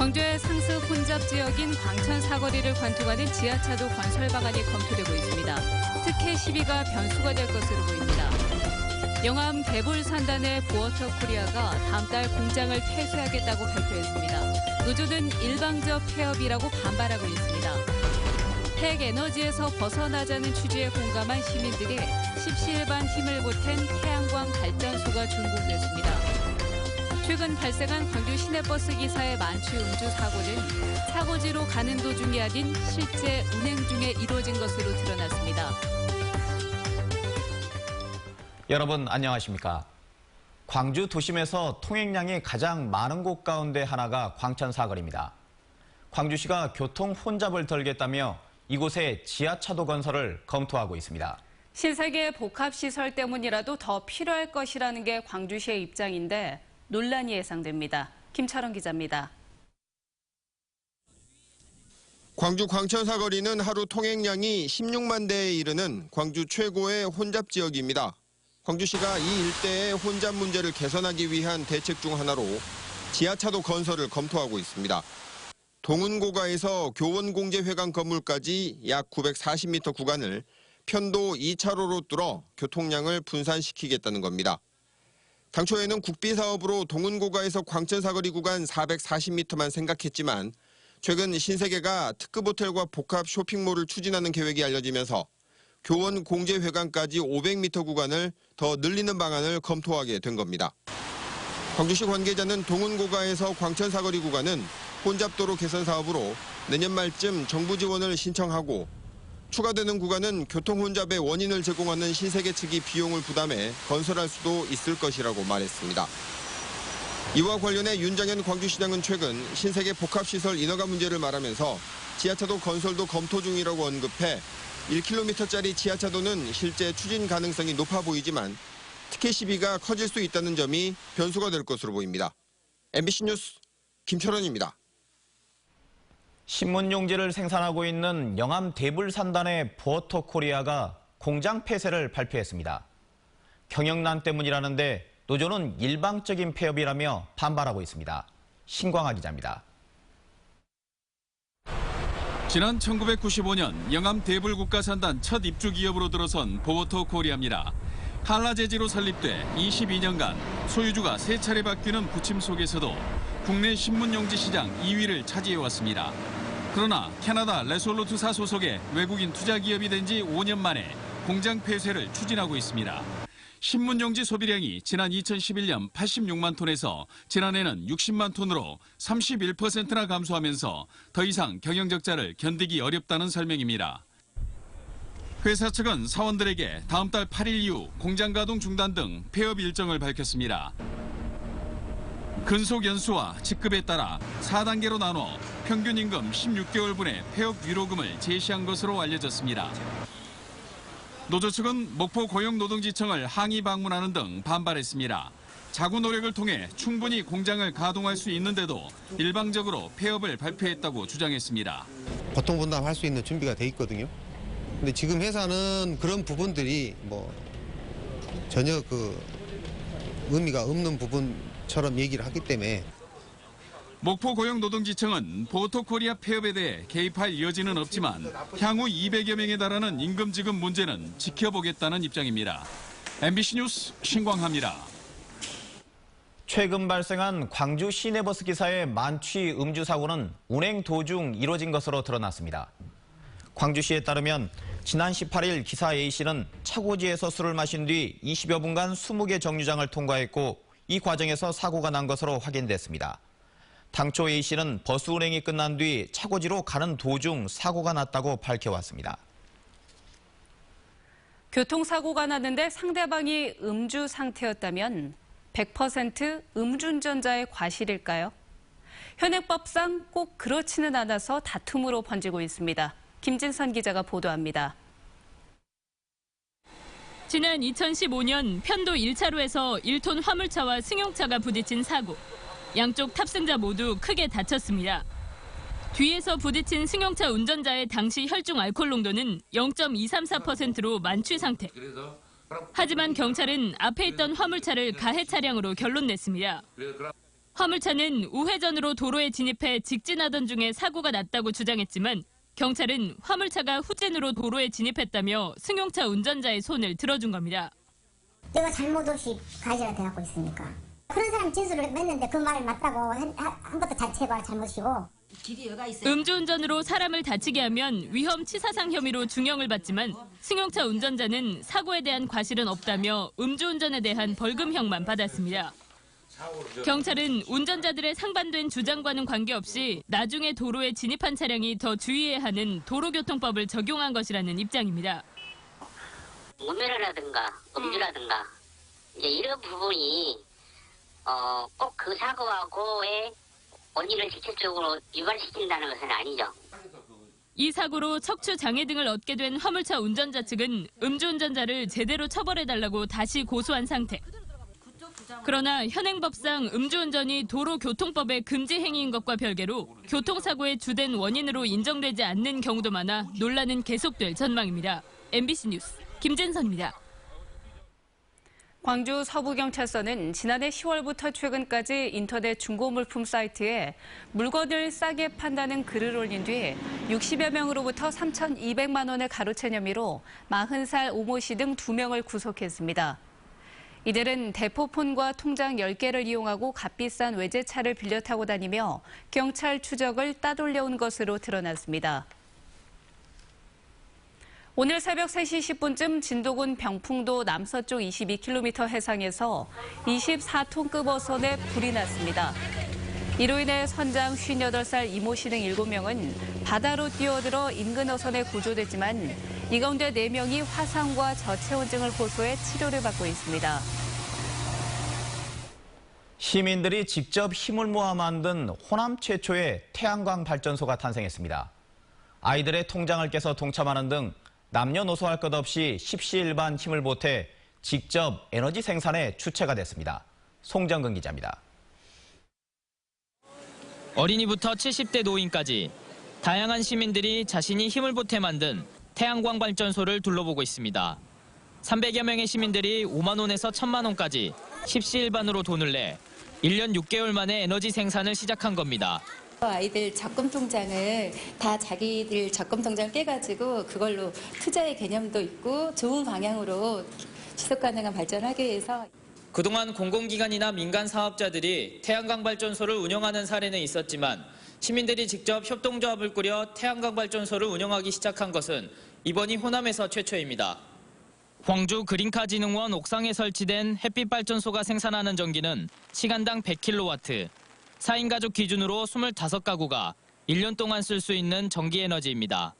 광주의 상습 혼잡 지역인 광천 사거리를 관통하는 지하차도 건설 방안이 검토되고 있습니다. 특혜 시비가 변수가 될 것으로 보입니다. 영암 대불산단의 보어터 코리아가 다음 달 공장을 폐쇄하겠다고 발표했습니다. 노조는 일방적 폐업이라고 반발하고 있습니다. 핵에너지에서 벗어나자는 취지에 공감한 시민들이 십시일반 힘을 보탠 태양광 발전소가 준공됐습니다. 최근 발생한 광주 시내버스 기사의 만취 음주 사고는 사고지로 가는 도중이 아닌 실제 운행 중에 이루어진 것으로 드러났습니다. 여러분 안녕하십니까? 광주 도심에서 통행량이 가장 많은 곳 가운데 하나가 광천 사거리입니다. 광주시가 교통 혼잡을 덜겠다며 이곳에 지하차도 건설을 검토하고 있습니다. 신세계 복합시설 때문이라도 더 필요할 것이라는 게 광주시의 입장인데 논란이 예상됩니다. 김철원 기자입니다. 광주 광천 사거리는 하루 통행량이 16만 대에 이르는 광주 최고의 혼잡 지역입니다. 광주시가 이 일대의 혼잡 문제를 개선하기 위한 대책 중 하나로 지하차도 건설을 검토하고 있습니다. 동은고가에서 교원공제회관 건물까지 약 940m 구간을 편도 2차로로 뚫어 교통량을 분산시키겠다는 겁니다. 당초에는 국비사업으로 동은고가에서 광천사거리 구간 440m만 생각했지만 최근 신세계가 특급 호텔과 복합 쇼핑몰을 추진하는 계획이 알려지면서 교원공제회관까지 500m 구간을 더 늘리는 방안을 검토하게 된 겁니다. 광주시 관계자는 동은고가에서 광천사거리 구간은 혼잡도로 개선 사업으로 내년 말쯤 정부 지원을 신청하고 추가되는 구간은 교통 혼잡의 원인을 제공하는 신세계 측이 비용을 부담해 건설할 수도 있을 것이라고 말했습니다. 이와 관련해 윤장현 광주시장은 최근 신세계 복합시설 인허가 문제를 말하면서 지하차도 건설도 검토 중이라고 언급해 1km짜리 지하차도는 실제 추진 가능성이 높아 보이지만 특혜 시비가 커질 수 있다는 점이 변수가 될 것으로 보입니다. MBC 뉴스 김철원입니다. 신문용지를 생산하고 있는 영암 대불산단의 보어터 코리아가 공장 폐쇄를 발표했습니다. 경영난 때문이라는데 노조는 일방적인 폐업이라며 반발하고 있습니다. 신광하 기자입니다. 지난 1995년 영암 대불국가산단 첫 입주 기업으로 들어선 보어터 코리아입니다. 한라제지로 설립돼 22년간 소유주가 3차례 바뀌는 부침 속에서도 국내 신문용지 시장 2위를 차지해왔습니다. 그러나 캐나다 레솔루트사 소속의 외국인 투자기업이 된 지 5년 만에 공장 폐쇄를 추진하고 있습니다. 신문용지 소비량이 지난 2011년 86만 톤에서 지난해는 60만 톤으로 31%나 감소하면서 더 이상 경영 적자를 견디기 어렵다는 설명입니다. 회사 측은 사원들에게 다음 달 8일 이후 공장 가동 중단 등 폐업 일정을 밝혔습니다. 근속 연수와 직급에 따라 4단계로 나눠 평균 임금 16개월분의 폐업 위로금을 제시한 것으로 알려졌습니다. 노조 측은 목포 고용노동지청을 항의 방문하는 등 반발했습니다. 자구 노력을 통해 충분히 공장을 가동할 수 있는데도 일방적으로 폐업을 발표했다고 주장했습니다. 고통분담할 수 있는 준비가 돼 있거든요. 근데 지금 회사는 그런 부분들이 전혀 의미가 없는 부분처럼 얘기를 하기 때문에 목포 고용노동지청은 보어터코리아 폐업에 대해 개입할 여지는 없지만 향후 200여 명에 달하는 임금 지급 문제는 지켜보겠다는 입장입니다. MBC 뉴스 신광하입니다. 최근 발생한 광주 시내버스 기사의 만취 음주 사고는 운행 도중 이뤄진 것으로 드러났습니다. 광주시에 따르면 지난 18일 기사 A씨는 차고지에서 술을 마신 뒤 20여 분간 20개 정류장을 통과했고 이 과정에서 사고가 난 것으로 확인됐습니다. 당초 A씨는 버스 운행이 끝난 뒤 차고지로 가는 도중 사고가 났다고 밝혀왔습니다. 교통사고가 났는데 상대방이 음주 상태였다면 100% 음주운전자의 과실일까요? 현행법상 꼭 그렇지는 않아서 다툼으로 번지고 있습니다. 김진선 기자가 보도합니다. 지난 2015년 편도 1차로에서 1톤 화물차와 승용차가 부딪힌 사고. 양쪽 탑승자 모두 크게 다쳤습니다. 뒤에서 부딪힌 승용차 운전자의 당시 혈중 알코올 농도는 0.234%로 만취 상태. 하지만 경찰은 앞에 있던 화물차를 가해 차량으로 결론 냈습니다. 화물차는 우회전으로 도로에 진입해 직진하던 중에 사고가 났다고 주장했지만 경찰은 화물차가 후진으로 도로에 진입했다며 승용차 운전자의 손을 들어준 겁니다. 내가 잘못 없이 가해자가 돼갖고 있으니까. 그런 사람 진술을 맺는데 그 말 맞다고 한 것도 자체가 잘못이고. 음주운전으로 사람을 다치게 하면 위험치사상 혐의로 중형을 받지만 승용차 운전자는 사고에 대한 과실은 없다며 음주운전에 대한 벌금형만 받았습니다. 경찰은 운전자들의 상반된 주장과는 관계없이 나중에 도로에 진입한 차량이 더 주의해야 하는 도로교통법을 적용한 것이라는 입장입니다. 무면허라든가 음주라든가 이제 이런 부분이 꼭 그 사고하고의 원인을 직접적으로 유발시킨다는 것은 아니죠. 이 사고로 척추 장애 등을 얻게 된 화물차 운전자 측은 음주운전자를 제대로 처벌해달라고 다시 고소한 상태. 그러나 현행법상 음주운전이 도로교통법의 금지 행위인 것과 별개로 교통사고의 주된 원인으로 인정되지 않는 경우도 많아 논란은 계속될 전망입니다. MBC 뉴스 김진선입니다. 광주 서부경찰서는 지난해 10월부터 최근까지 인터넷 중고물품 사이트에 물건을 싸게 판다는 글을 올린 뒤 60여 명으로부터 3,200만 원을 가로챈 혐의로 40살 오모 씨 등 2명을 구속했습니다. 이들은 대포폰과 통장 10개를 이용하고 값비싼 외제차를 빌려 타고 다니며 경찰 추적을 따돌려온 것으로 드러났습니다. 오늘 새벽 3시 10분쯤 진도군 병풍도 남서쪽 22km 해상에서 24톤급 어선에 불이 났습니다. 이로 인해 선장 58살 이모 씨 등 7명은 바다로 뛰어들어 인근 어선에 구조됐지만 이 가운데 4명이 화상과 저체온증을 호소해 치료를 받고 있습니다. 시민들이 직접 힘을 모아 만든 호남 최초의 태양광 발전소가 탄생했습니다. 아이들의 통장을 깨서 동참하는 등 남녀노소 할 것 없이 십시일반 힘을 보태 직접 에너지 생산에 주체가 됐습니다. 송정근 기자입니다. 어린이부터 70대 노인까지 다양한 시민들이 자신이 힘을 보태 만든 태양광 발전소를 둘러보고 있습니다. 300여 명의 시민들이 5만 원에서 1,000만 원까지 십시일반으로 돈을 내 1년 6개월 만에 에너지 생산을 시작한 겁니다. 아이들 적금 통장을 다 자기들 적금 통장 깨가지고 그걸로 투자의 개념도 있고 좋은 방향으로 지속 가능한 발전을 하기 위해서 그동안 공공기관이나 민간 사업자들이 태양광 발전소를 운영하는 사례는 있었지만 시민들이 직접 협동조합을 꾸려 태양광 발전소를 운영하기 시작한 것은 이번이 호남에서 최초입니다. 광주 그린카진흥원 옥상에 설치된 햇빛 발전소가 생산하는 전기는 시간당 100kW, 4인 가족 기준으로 25가구가 1년 동안 쓸 수 있는 전기 에너지입니다.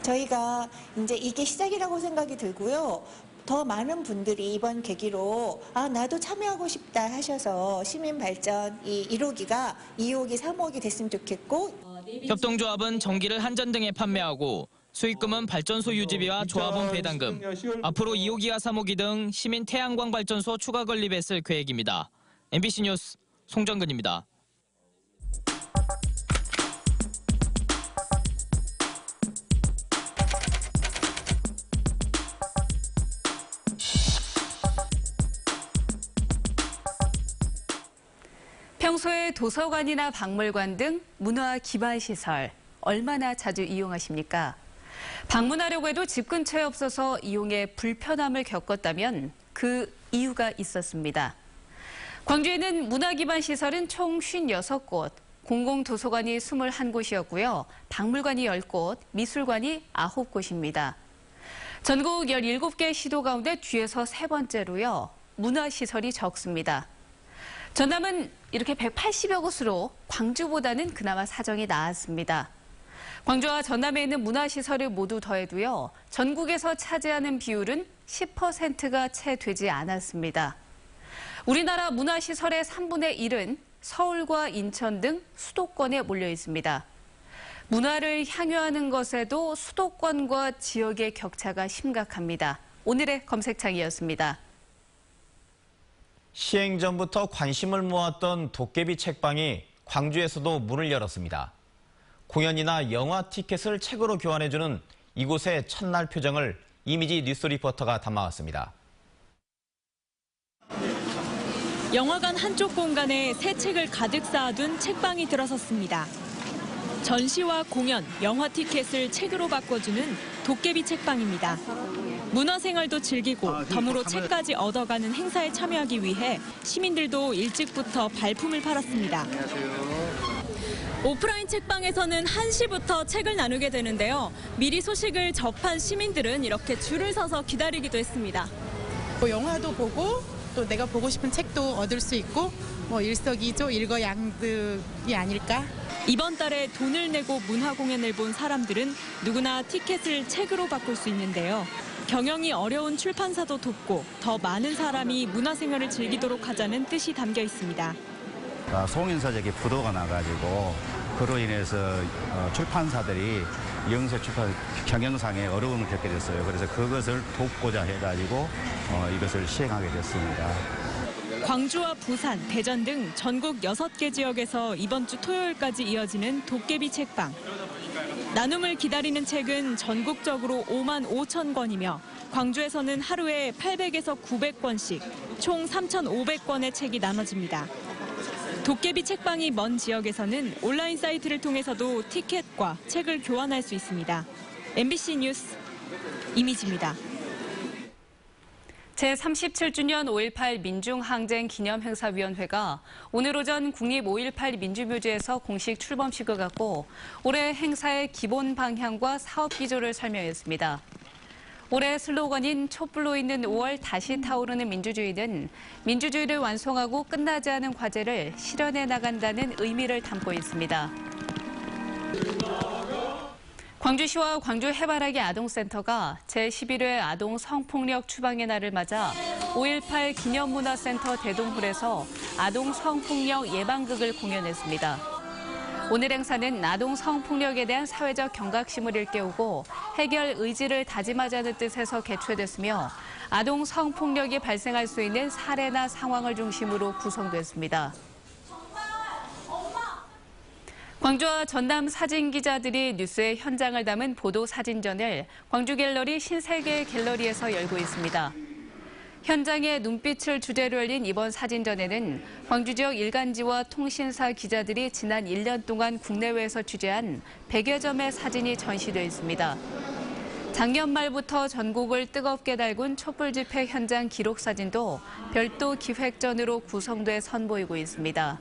저희가 이제 이게 시작이라고 생각이 들고요. 더 많은 분들이 이번 계기로 나도 참여하고 싶다 하셔서 시민 발전 이 1호기가 2호기, 3호기 됐으면 좋겠고. 협동조합은 전기를 한전등에 판매하고 수익금은 발전소 유지비와 조합원 배당금, 앞으로 2호기와 3호기 등 시민 태양광 발전소 추가 건립에 쓸 계획입니다. MBC 뉴스 송정근입니다. 평소에 도서관이나 박물관 등 문화 기반 시설 얼마나 자주 이용하십니까? 방문하려고 해도 집 근처에 없어서 이용에 불편함을 겪었다면 그 이유가 있었습니다. 광주에는 문화 기반 시설은 총 56곳, 공공도서관이 21곳이었고요. 박물관이 10곳, 미술관이 9곳입니다. 전국 17개 시도 가운데 뒤에서 세 번째로요. 문화시설이 적습니다. 전남은 이렇게 180여 곳으로 광주보다는 그나마 사정이 나았습니다. 광주와 전남에 있는 문화시설을 모두 더해도요. 전국에서 차지하는 비율은 10%가 채 되지 않았습니다. 우리나라 문화시설의 3분의 1은 서울과 인천 등 수도권에 몰려 있습니다. 문화를 향유하는 것에도 수도권과 지역의 격차가 심각합니다. 오늘의 검색창이었습니다. 시행 전부터 관심을 모았던 도깨비 책방이 광주에서도 문을 열었습니다. 공연이나 영화 티켓을 책으로 교환해주는 이곳의 첫날 표정을 이미지 뉴스 리포터가 담아왔습니다. 영화관 한쪽 공간에 새 책을 가득 쌓아둔 책방이 들어섰습니다. 전시와 공연, 영화 티켓을 책으로 바꿔주는 도깨비 책방입니다. 문화생활도 즐기고 덤으로 책까지 얻어가는 행사에 참여하기 위해 시민들도 일찍부터 발품을 팔았습니다. 오프라인 책방에서는 1시부터 책을 나누게 되는데요. 미리 소식을 접한 시민들은 이렇게 줄을 서서 기다리기도 했습니다. 영화도 보고 또 내가 보고 싶은 책도 얻을 수 있고 일석이조 일거양득이 아닐까? 이번 달에 돈을 내고 문화 공연을 본 사람들은 누구나 티켓을 책으로 바꿀 수 있는데요. 경영이 어려운 출판사도 돕고 더 많은 사람이 문화생활을 즐기도록 하자는 뜻이 담겨 있습니다. 송인사적인 부도가 나가지고 그로 인해서 출판사들이 영세 출판 경영상에 어려움을 겪게 됐어요. 그래서 그것을 돕고자 해가지고 이것을 시행하게 됐습니다. 광주와 부산, 대전 등 전국 6개 지역에서 이번 주 토요일까지 이어지는 도깨비 책방. 나눔을 기다리는 책은 전국적으로 5만 5천 권이며 광주에서는 하루에 800에서 900권씩 총 3,500권의 책이 나눠집니다. 도깨비 책방이 먼 지역에서는 온라인 사이트를 통해서도 티켓과 책을 교환할 수 있습니다. MBC 뉴스 이미지입니다. 제37주년 5.18 민중항쟁기념행사위원회가 오늘 오전 국립 5.18 민주묘지에서 공식 출범식을 갖고 올해 행사의 기본 방향과 사업 기조를 설명했습니다. 올해 슬로건인 촛불로 있는 5월 다시 타오르는 민주주의는 민주주의를 완성하고 끝나지 않은 과제를 실현해 나간다는 의미를 담고 있습니다. 광주시와 광주 해바라기 아동센터가 제11회 아동 성폭력 추방의 날을 맞아 5.18 기념문화센터 대동홀에서 아동 성폭력 예방극을 공연했습니다. 오늘 행사는 아동 성폭력에 대한 사회적 경각심을 일깨우고 해결 의지를 다짐하자는 뜻에서 개최됐으며 아동 성폭력이 발생할 수 있는 사례나 상황을 중심으로 구성됐습니다. 광주와 전남 사진 기자들이 뉴스의 현장을 담은 보도 사진전을 광주 갤러리 신세계 갤러리에서 열고 있습니다. 현장에 눈빛을 주제로 열린 이번 사진전에는 광주 지역 일간지와 통신사 기자들이 지난 1년 동안 국내외에서 취재한 100여 점의 사진이 전시되어 있습니다. 작년 말부터 전국을 뜨겁게 달군 촛불 집회 현장 기록 사진도 별도 기획전으로 구성돼 선보이고 있습니다.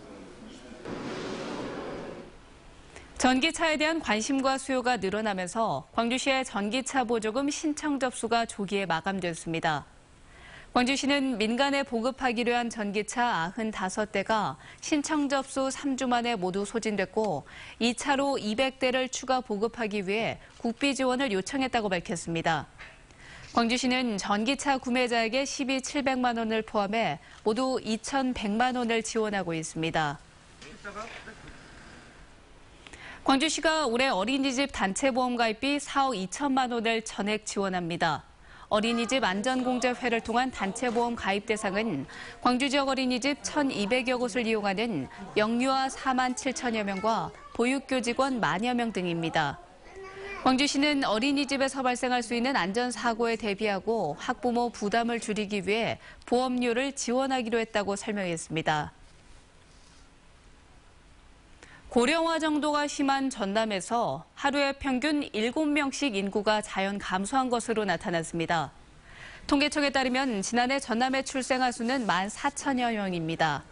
전기차에 대한 관심과 수요가 늘어나면서 광주시의 전기차 보조금 신청 접수가 조기에 마감됐습니다. 광주시는 민간에 보급하기로 한 전기차 95대가 신청 접수 3주 만에 모두 소진됐고 2차로 200대를 추가 보급하기 위해 국비 지원을 요청했다고 밝혔습니다. 광주시는 전기차 구매자에게 시비 700만 원을 포함해 모두 2,100만 원을 지원하고 있습니다. 광주시가 올해 어린이집 단체보험 가입비 4억 2천만 원을 전액 지원합니다. 어린이집 안전공제회를 통한 단체보험 가입 대상은 광주 지역 어린이집 1,200여 곳을 이용하는 영유아 4만 7천여 명과 보육교직원 만여 명 등입니다. 광주시는 어린이집에서 발생할 수 있는 안전사고에 대비하고 학부모 부담을 줄이기 위해 보험료를 지원하기로 했다고 설명했습니다. 고령화 정도가 심한 전남에서 하루에 평균 7명씩 인구가 자연 감소한 것으로 나타났습니다. 통계청에 따르면 지난해 전남의 출생아 수는 14,000여 명입니다.